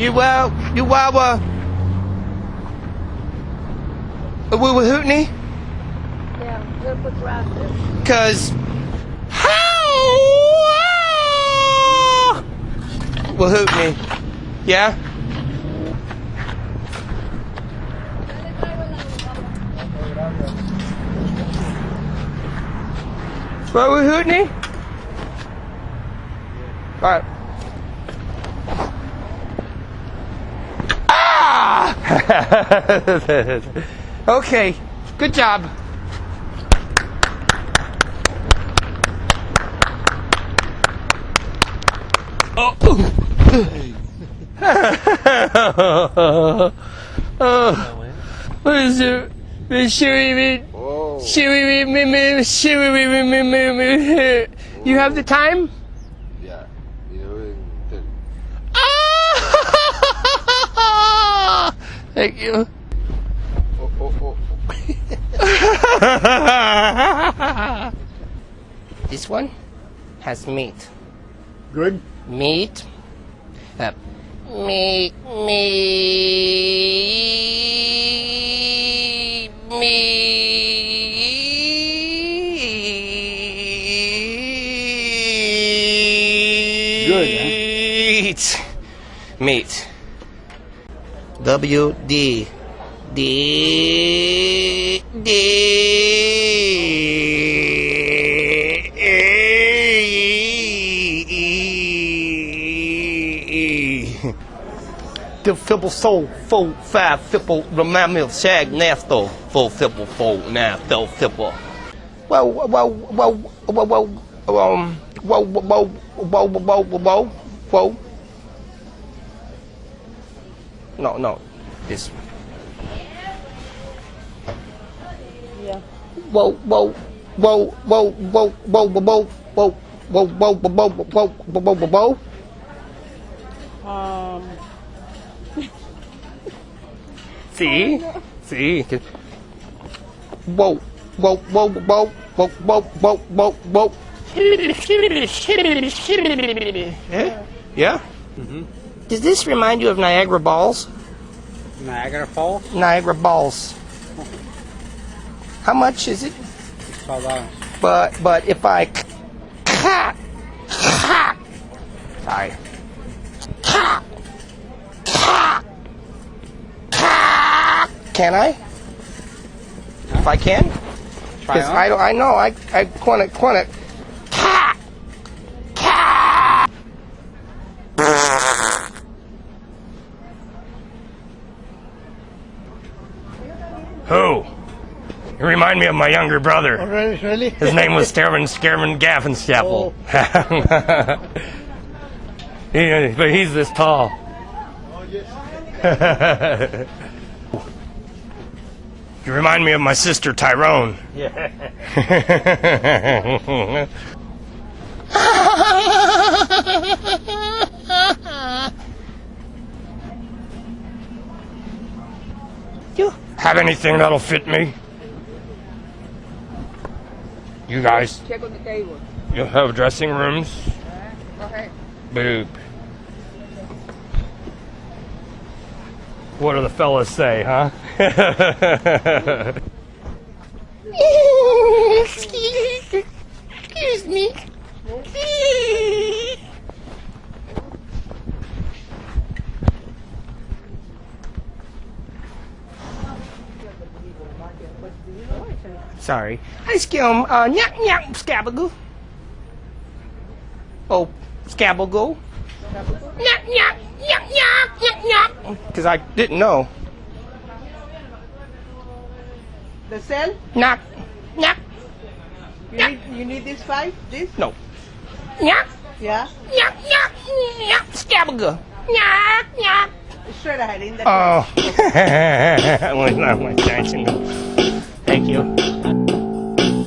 You wawa. We were Hootney? Yeah, we'll put right there. Cause well Hootney. Yeah? Well, we Hootney? Alright. Ah! Okay, good job. Oh. What is it? You have the time? Yeah. Ah! Thank you. This one has meat. Good. Meat. Meat. Good, Meat. WD. Fibble soul, full five, fibble, remind me of Shag Nastal, full fibble, full now, full fibble. Whoa, No, this. Yeah. Whoa. See? Whoa. Yeah? Mm-hmm. Does this remind you of Niagara Falls? Niagara Falls? Niagara Falls. How much is it? $12. But if I sorry. Can I? If I can? Because I know I quant. Who? You remind me of my younger brother. Oh, really? His name was Scareman Gaffenstaple. But he's this tall. Oh, yes. You remind me of my sister Tyrone. Yeah. You have anything that'll fit me? You guys, Check on the table. you'll have dressing rooms. Okay. Boop. What do the fellas say, huh? Excuse me. Sorry. I skim nyap scabagoo. Oh, scabagoo. Nyap. Because I didn't know. The cell? Knock. You need this five? This? No. Nyap. Yeah. Scabagoo. Nyap. Straight ahead in the Oh. Thank you.